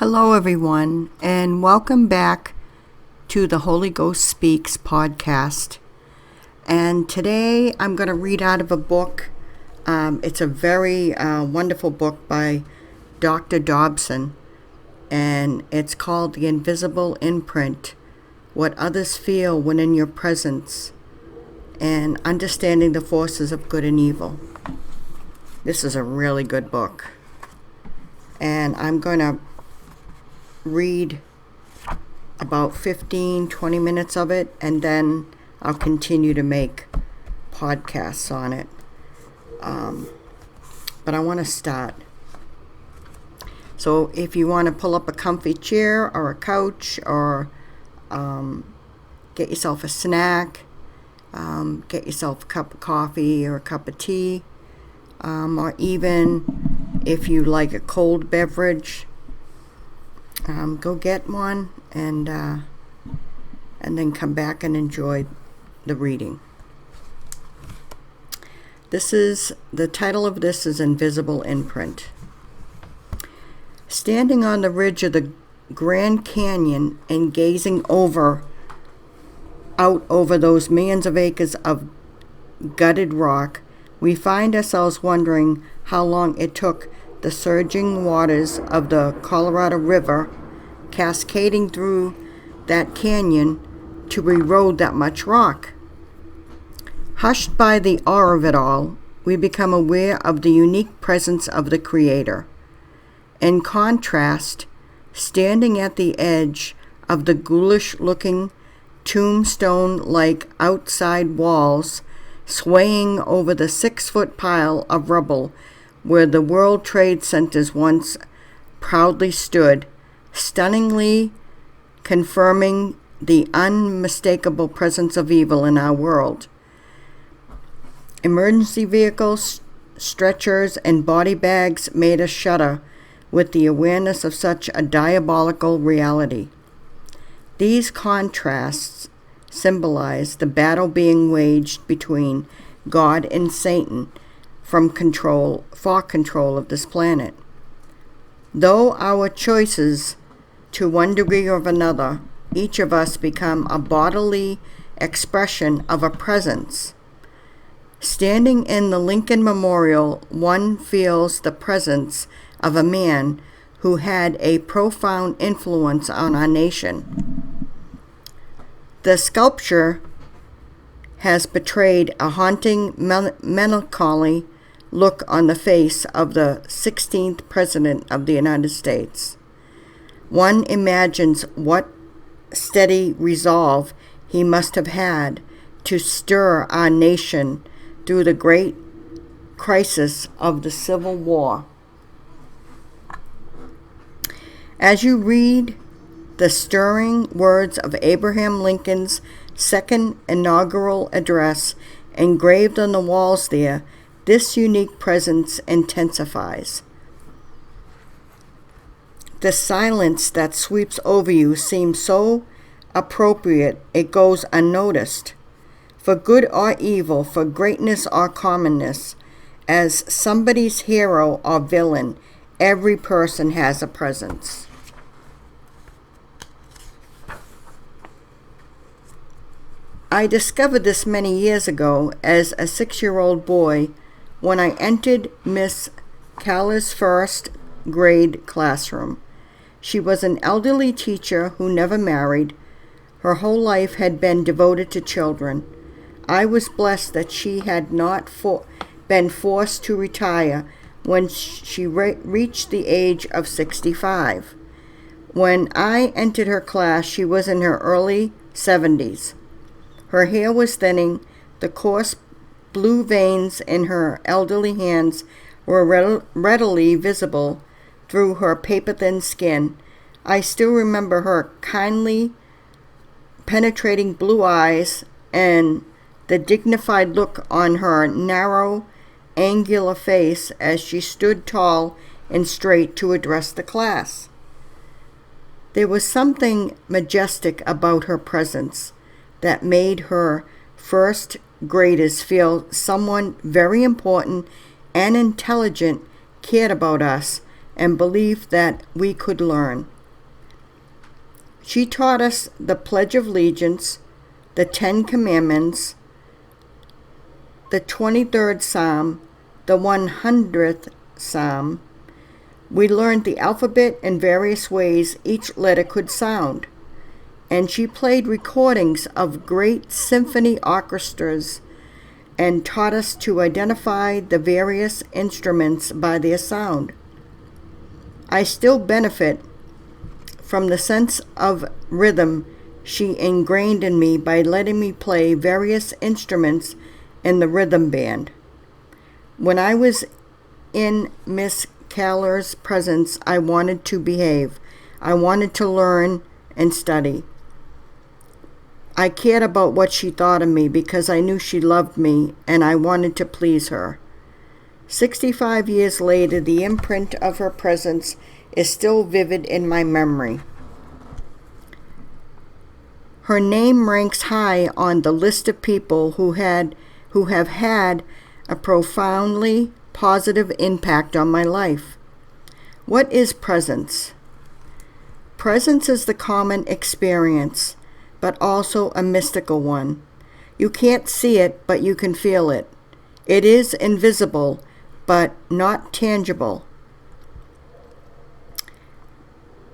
Hello, everyone, and welcome back to the Holy Ghost Speaks podcast. And today I'm going to read out of a book. It's a very wonderful book by Dr. Dobson, and it's called The Invisible Imprint: What Others Feel When in Your Presence, and Understanding the Forces of Good and Evil. This is a really good book, and I'm going to read about 15-20 minutes of it, and then I'll continue to make podcasts on it. But I want to start. So if you want to pull up a comfy chair or a couch, or get yourself a snack, get yourself a cup of coffee or a cup of tea, or even if you like a cold beverage, go get one and then come back and enjoy the reading. The title of this is Invisible Imprint. Standing on the ridge of the Grand Canyon and gazing out over those millions of acres of gutted rock, we find ourselves wondering how long it took the surging waters of the Colorado River cascading through that canyon to erode that much rock. Hushed by the awe of it all, we become aware of the unique presence of the Creator. In contrast, standing at the edge of the ghoulish-looking tombstone-like outside walls, swaying over the 6-foot pile of rubble where the World Trade Centers once proudly stood, stunningly confirming the unmistakable presence of evil in our world. Emergency vehicles, stretchers, and body bags made us shudder with the awareness of such a diabolical reality. These contrasts symbolize the battle being waged between God and Satan for control of this planet. Though our choices, to one degree or another, each of us become a bodily expression of a presence. Standing in the Lincoln Memorial, one feels the presence of a man who had a profound influence on our nation. The sculpture has portrayed a haunting, melancholy look on the face of the 16th President of the United States. One imagines what steady resolve he must have had to stir our nation through the great crisis of the Civil War. As you read the stirring words of Abraham Lincoln's second inaugural address engraved on the walls there, this unique presence intensifies. The silence that sweeps over you seems so appropriate it goes unnoticed. For good or evil, for greatness or commonness, as somebody's hero or villain, every person has a presence. I discovered this many years ago as a 6-year-old boy when I entered Miss Caller's first grade classroom. She was an elderly teacher who never married. Her whole life had been devoted to children. I was blessed that she had not been forced to retire when she reached the age of 65. When I entered her class, she was in her early 70s. Her hair was thinning. The coarse blue veins in her elderly hands were readily visible through her paper-thin skin. I still remember her kindly, penetrating blue eyes and the dignified look on her narrow, angular face as she stood tall and straight to address the class. There was something majestic about her presence that made her first graders feel someone very important and intelligent cared about us and believed that we could learn. She taught us the Pledge of Allegiance, the 10 Commandments, the 23rd Psalm, the 100th Psalm. We learned the alphabet in various ways each letter could sound. And she played recordings of great symphony orchestras and taught us to identify the various instruments by their sound. I still benefit from the sense of rhythm she ingrained in me by letting me play various instruments in the rhythm band. When I was in Miss Caller's presence, I wanted to behave. I wanted to learn and study. I cared about what she thought of me because I knew she loved me and I wanted to please her. 65 years later, the imprint of her presence is still vivid in my memory. Her name ranks high on the list of people who have had a profoundly positive impact on my life. What is presence? Presence is the common experience, but also a mystical one. You can't see it, but you can feel it. It is invisible, but not tangible.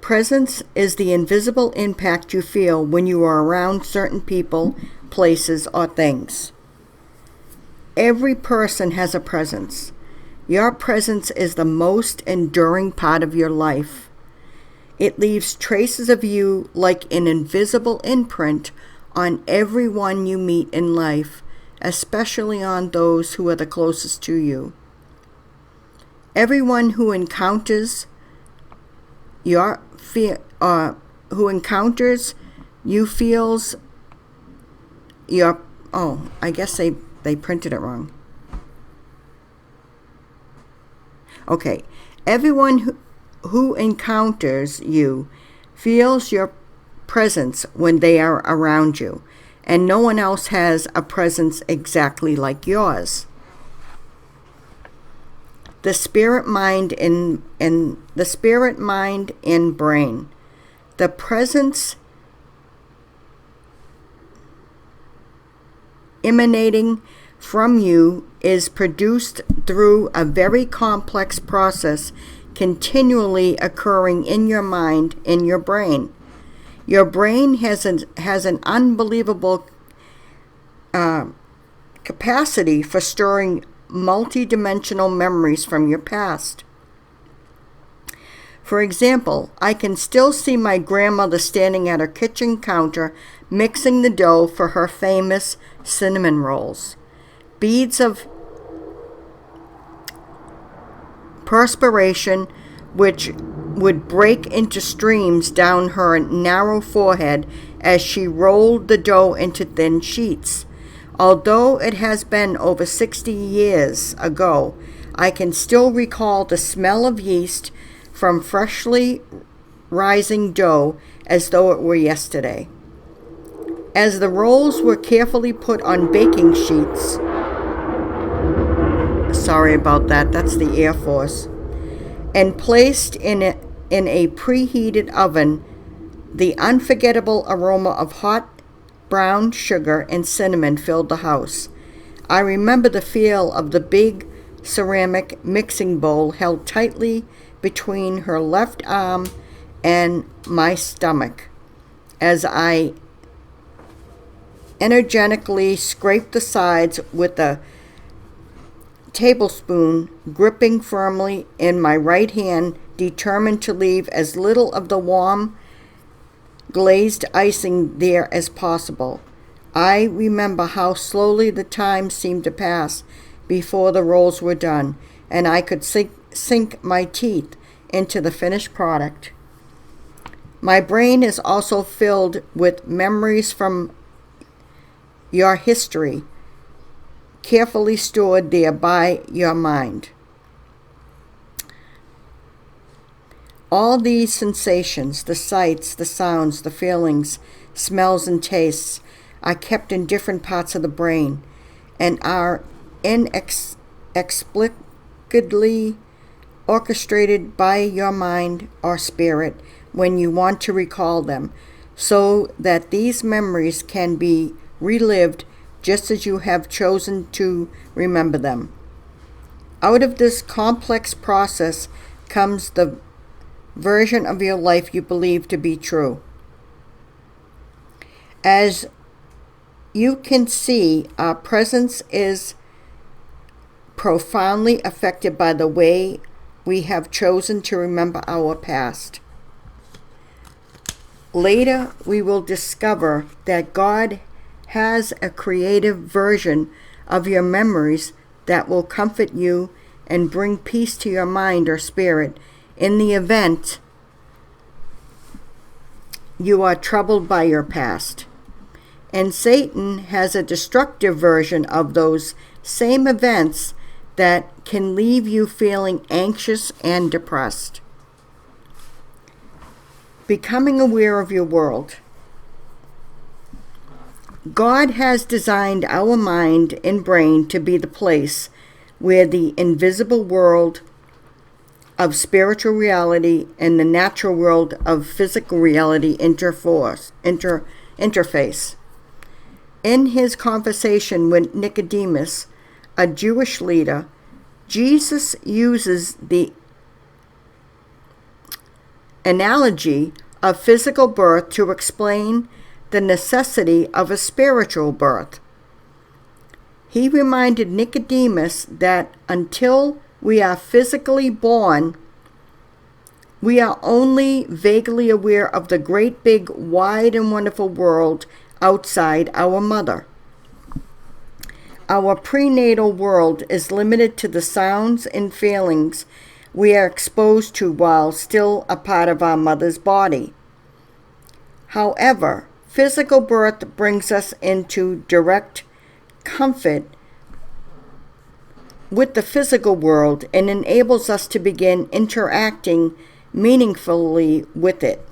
Presence is the invisible impact you feel when you are around certain people, places, or things. Every person has a presence. Your presence is the most enduring part of your life. It leaves traces of you like an invisible imprint on everyone you meet in life, especially on those who are the closest to you. Everyone who encounters you feels your, I guess they printed it wrong. Okay, everyone who encounters you feels your presence when they are around you, and no one else has a presence exactly like yours. The spirit, mind, and brain. The presence emanating from you is produced through a very complex process continually occurring in your mind, in your brain. Your brain has an unbelievable capacity for storing multi-dimensional memories from your past. For example, I can still see my grandmother standing at her kitchen counter mixing the dough for her famous cinnamon rolls. Beads of perspiration which would break into streams down her narrow forehead as she rolled the dough into thin sheets. Although it has been over 60 years ago, I can still recall the smell of yeast from freshly rising dough as though it were yesterday. As the rolls were carefully put on baking sheets, sorry about that, that's the Air Force, and placed in a preheated oven, the unforgettable aroma of hot brown sugar and cinnamon filled the house. I remember the feel of the big ceramic mixing bowl held tightly between her left arm and my stomach as I energetically scraped the sides with a tablespoon, gripping firmly in my right hand, determined to leave as little of the warm glazed icing there as possible. I remember how slowly the time seemed to pass before the rolls were done, and I could sink my teeth into the finished product. My brain is also filled with memories from your history, carefully stored there by your mind. All these sensations, the sights, the sounds, the feelings, smells, and tastes, are kept in different parts of the brain and are inexplicably orchestrated by your mind or spirit when you want to recall them. so that these memories can be relived just as you have chosen to remember them. Out of this complex process comes the version of your life you believe to be true. As you can see, our presence is profoundly affected by the way we have chosen to remember our past. Later, we will discover that God has a creative version of your memories that will comfort you and bring peace to your mind or spirit in the event you are troubled by your past. And Satan has a destructive version of those same events that can leave you feeling anxious and depressed. Becoming aware of your world. God has designed our mind and brain to be the place where the invisible world of spiritual reality and the natural world of physical reality interface. In his conversation with Nicodemus, a Jewish leader, Jesus uses the analogy of physical birth to explain the necessity of a spiritual birth. He reminded Nicodemus that until we are physically born, we are only vaguely aware of the great big, wide and wonderful world outside our mother. Our prenatal world is limited to the sounds and feelings we are exposed to while still a part of our mother's body. However, physical birth brings us into direct comfort with the physical world and enables us to begin interacting meaningfully with it.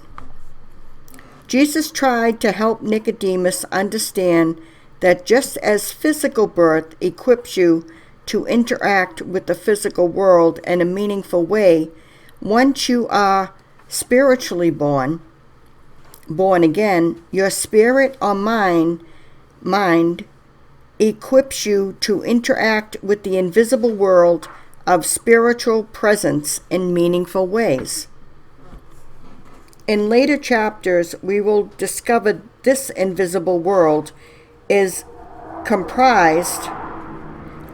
Jesus tried to help Nicodemus understand that just as physical birth equips you to interact with the physical world in a meaningful way, once you are spiritually born again, your spirit or mind equips you to interact with the invisible world of spiritual presence in meaningful ways. In later chapters, we will discover this invisible world is comprised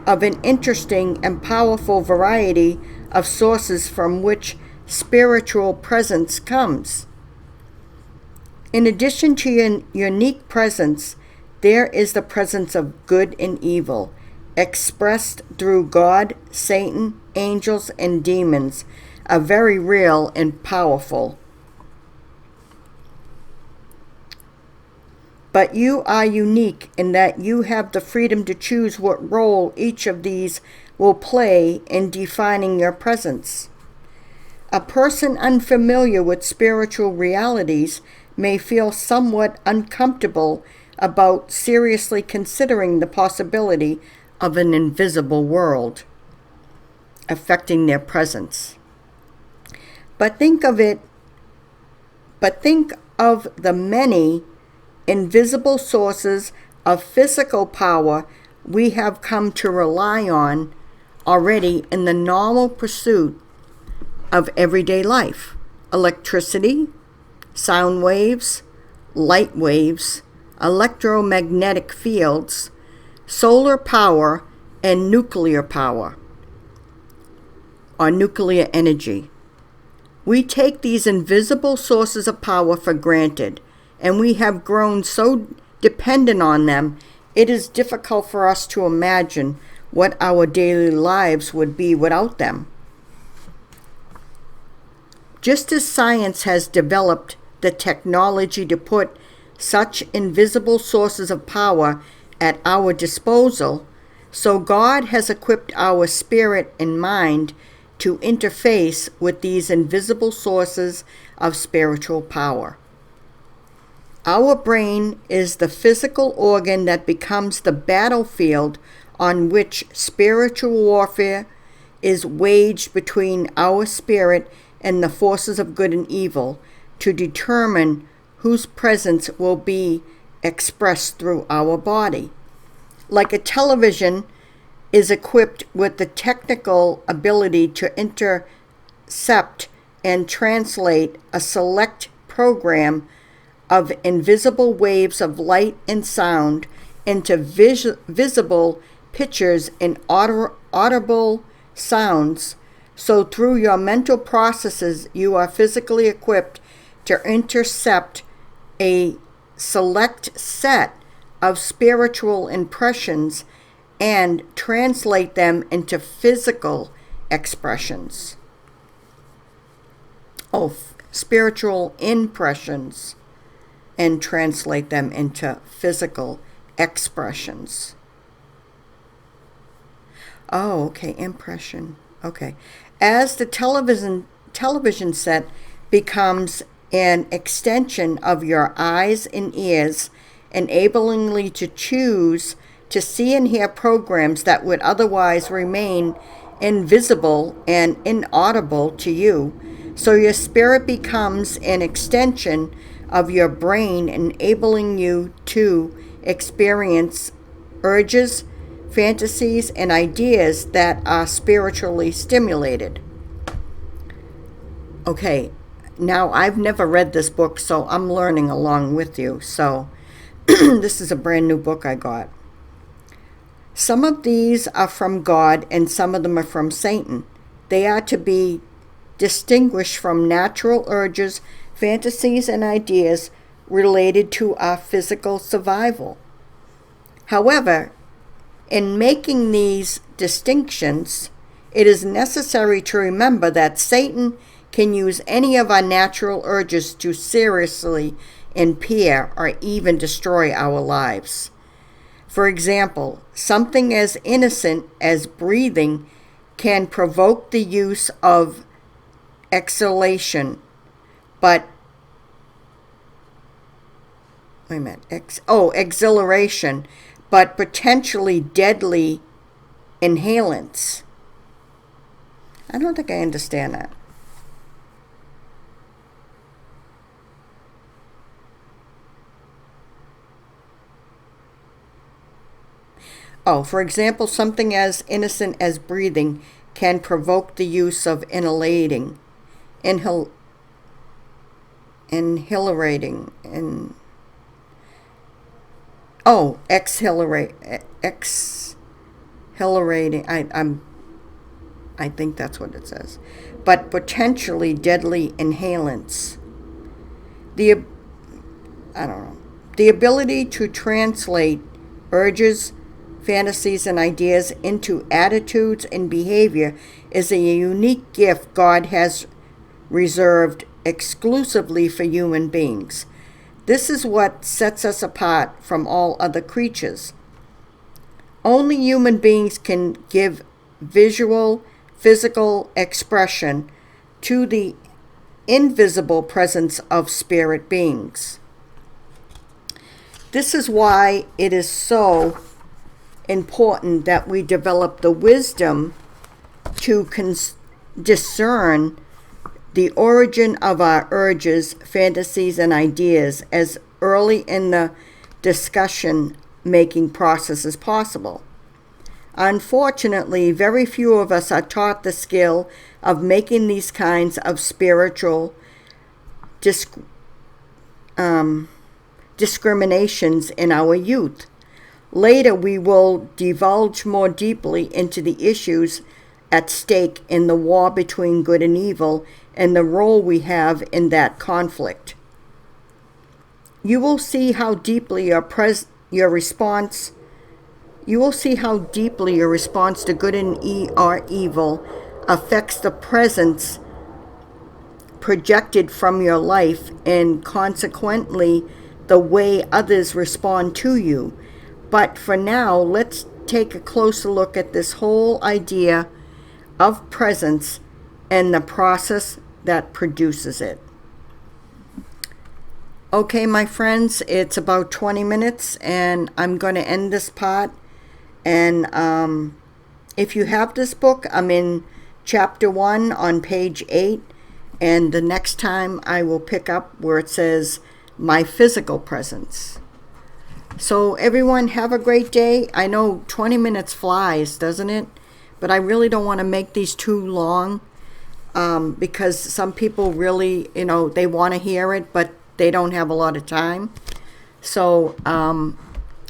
of an interesting and powerful variety of sources from which spiritual presence comes. In addition to your unique presence, there is the presence of good and evil, expressed through God, Satan, angels, and demons, are very real and powerful. But you are unique in that you have the freedom to choose what role each of these will play in defining your presence. A person unfamiliar with spiritual realities may feel somewhat uncomfortable about seriously considering the possibility of an invisible world affecting their presence. But think of the many invisible sources of physical power we have come to rely on already in the normal pursuit of everyday life. Electricity, sound waves, light waves, electromagnetic fields, solar power, and nuclear power, or nuclear energy. We take these invisible sources of power for granted, and we have grown so dependent on them, it is difficult for us to imagine what our daily lives would be without them. Just as science has developed the technology to put such invisible sources of power at our disposal, so God has equipped our spirit and mind to interface with these invisible sources of spiritual power. Our brain is the physical organ that becomes the battlefield on which spiritual warfare is waged between our spirit and the forces of good and evil to determine whose presence will be expressed through our body. Like a television is equipped with the technical ability to intercept and translate a select program of invisible waves of light and sound into visible pictures and audible sounds, so through your mental processes you are physically equipped to intercept a select set of spiritual impressions and translate them into physical expressions. Spiritual impressions and translate them into physical expressions. Okay, impression. Okay. As the television set becomes an extension of your eyes and ears, enabling you to choose to see and hear programs that would otherwise remain invisible and inaudible to you. So your spirit becomes an extension of your brain, enabling you to experience urges, fantasies, and ideas that are spiritually stimulated. Okay, now I've never read this book, so I'm learning along with you. So this is a brand new book I got. Some of these are from God and some of them are from Satan. They are to be distinguished from natural urges, fantasies, and ideas related to our physical survival. However, in making these distinctions, it is necessary to remember that Satan can use any of our natural urges to seriously impair or even destroy our lives. For example, something as innocent as breathing can provoke the use of exhalation, exhilaration, but potentially deadly inhalants. I don't think I understand that. For example, something as innocent as breathing can provoke the use of exhilarating, I think that's what it says. But potentially deadly inhalants. The ability to translate urges, fantasies, and ideas into attitudes and behavior is a unique gift God has reserved exclusively for human beings. This is what sets us apart from all other creatures. Only human beings can give visual, physical expression to the invisible presence of spirit beings. This is why it is so important that we develop the wisdom to discern the origin of our urges, fantasies, and ideas as early in the discussion making process as possible. Unfortunately, very few of us are taught the skill of making these kinds of spiritual discriminations in our youth. Later, we will divulge more deeply into the issues at stake in the war between good and evil and the role we have in that conflict. You will see how deeply your response to good and or evil affects the presence projected from your life and consequently the way others respond to you. But for now, let's take a closer look at this whole idea of presence and the process that produces it. Okay, my friends, it's about 20 minutes and I'm going to end this part. And if you have this book, I'm in chapter 1 on page 8. And the next time I will pick up where it says my physical presence. So everyone, have a great day. I know 20 minutes flies, doesn't it? But I really don't want to make these too long, because some people really, they want to hear it, but they don't have a lot of time. So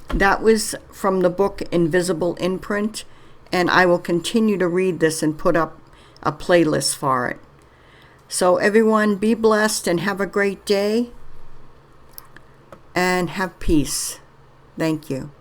that was from the book Invisible Imprint, and I will continue to read this and put up a playlist for it. So everyone, be blessed and have a great day, and have peace. Thank you.